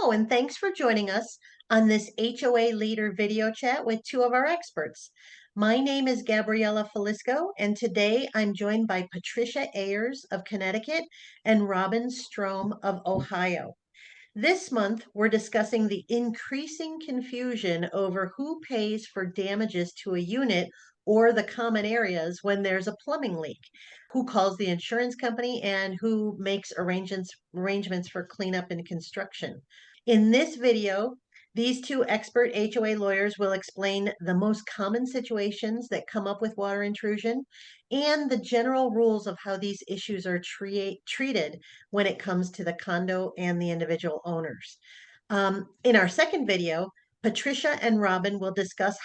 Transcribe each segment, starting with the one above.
Hello, and thanks for joining us on this HOA Leader video chat with two of our experts. My name is Gabriella Falisco, and today I'm joined by Patricia Ayers of Connecticut and Robin Strom of Ohio. This month, we're discussing the increasing confusion over who pays for damages to a unit or the common areas when there's a plumbing leak, who calls the insurance company, and who makes arrangements for cleanup and construction. In this video, these two expert HOA lawyers will explain the most common situations that come up with water intrusion and the general rules of how these issues are treated when it comes to the condo and the individual owners. In our second video, Patricia and Robin will discuss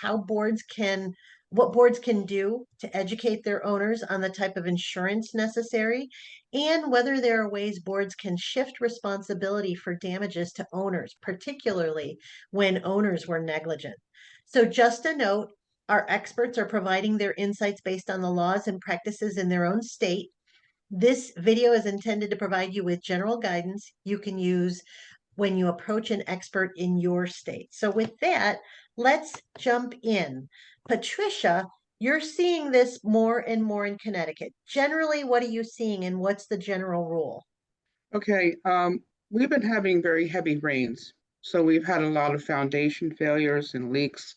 what boards can do to educate their owners on the type of insurance necessary and whether there are ways boards can shift responsibility for damages to owners, particularly when owners were negligent. So just a note, our experts are providing their insights based on the laws and practices in their own state. This video is intended to provide you with general guidance you can use when you approach an expert in your state. So with that, let's jump in. Patricia, you're seeing this more and more in Connecticut. Generally, what are you seeing and what's the general rule? Okay, we've been having very heavy rains. So we've had a lot of foundation failures and leaks,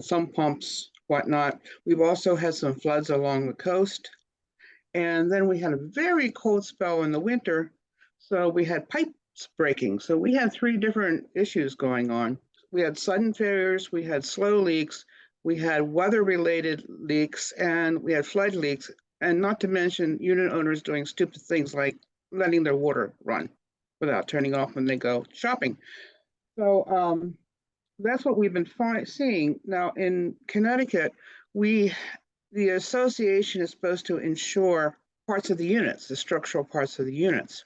some pumps, whatnot. We've also had some floods along the coast. And then we had a very cold spell in the winter. So we had pipes breaking. So we had three different issues going on. We had sudden failures, we had slow leaks, we had weather-related leaks, and we had flood leaks. And not to mention unit owners doing stupid things like letting their water run without turning off when they go shopping. So that's what we've been seeing. Now in Connecticut, the association is supposed to insure parts of the units, the structural parts of the units,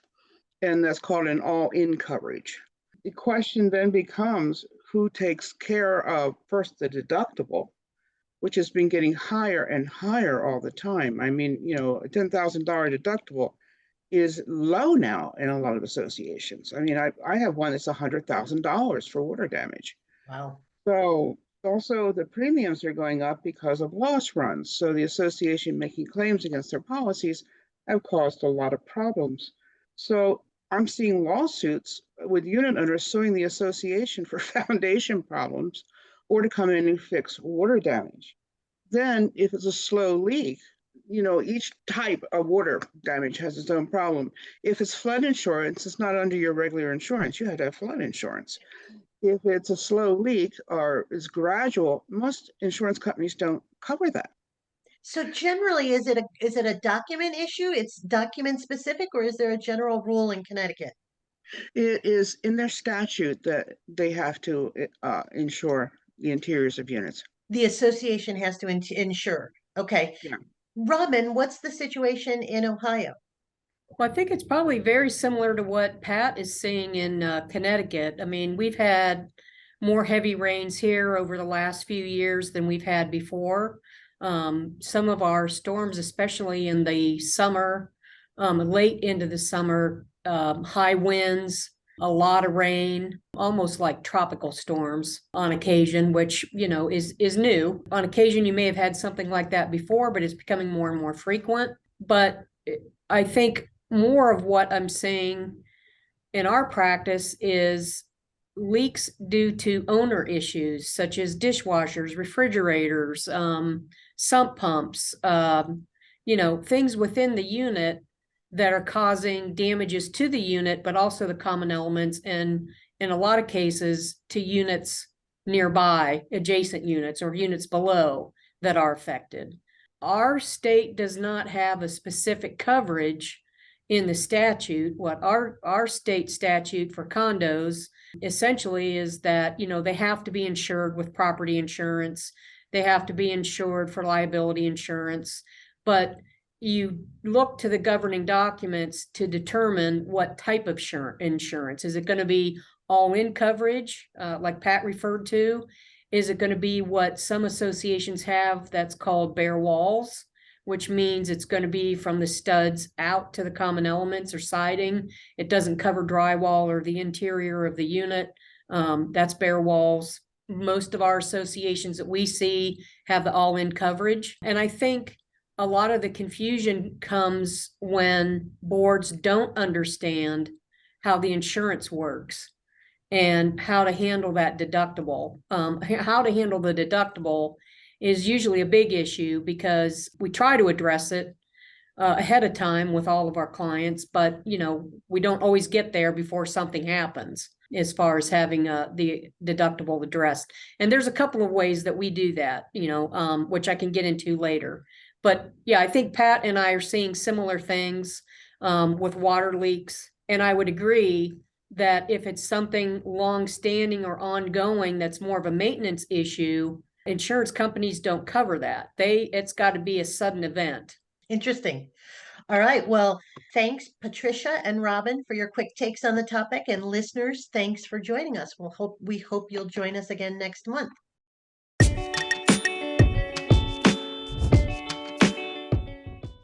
and that's called an all-in coverage. The question then becomes who takes care of first the deductible, which has been getting higher and higher all the time. I mean, a $10,000 deductible is low now in a lot of associations. I mean, I have one that's $100,000 for water damage. Wow. So also the premiums are going up because of loss runs. So the association making claims against their policies have caused a lot of problems. So I'm seeing lawsuits with unit owners suing the association for foundation problems or to come in and fix water damage. Then if it's a slow leak, each type of water damage has its own problem. If it's flood insurance, it's not under your regular insurance. You have to have flood insurance. If it's a slow leak or is gradual, most insurance companies don't cover that. So generally, is it a document issue? It's document specific, or is there a general rule in Connecticut? It is in their statute that they have to insure the interiors of units. The association has to insure. Okay. Yeah. Robin, what's the situation in Ohio? Well, I think it's probably very similar to what Pat is seeing in Connecticut. I mean, we've had more heavy rains here over the last few years than we've had before. Some of our storms, especially in the summer, late into the summer, high winds, a lot of rain, almost like tropical storms on occasion, which, is new. On occasion, you may have had something like that before, but it's becoming more and more frequent. But I think more of what I'm seeing in our practice is leaks due to owner issues, such as dishwashers, refrigerators, sump pumps, things within the unit that are causing damages to the unit, but also the common elements, and in a lot of cases to units nearby, adjacent units or units below that are affected. Our state does not have a specific coverage in the statute. What our state statute for condos essentially is that, they have to be insured with property insurance. They have to be insured for liability insurance, but you look to the governing documents to determine what type of insurance. Is it going to be all-in coverage, like Pat referred to? Is it going to be what some associations have that's called bare walls, which means it's going to be from the studs out to the common elements or siding. It doesn't cover drywall or the interior of the unit. That's bare walls. Most of our associations that we see have the all-in coverage. And I think a lot of the confusion comes when boards don't understand how the insurance works and how to handle that deductible. How to handle the deductible is usually a big issue because we try to address it ahead of time with all of our clients, but we don't always get there before something happens as far as having the deductible addressed. And there's a couple of ways that we do that, which I can get into later. But yeah, I think Pat and I are seeing similar things with water leaks. And I would agree that if it's something long-standing or ongoing that's more of a maintenance issue, insurance companies don't cover that. It's got to be a sudden event. Interesting. All right. Well, thanks, Patricia and Robin, for your quick takes on the topic. And listeners, thanks for joining us. We hope you'll join us again next month.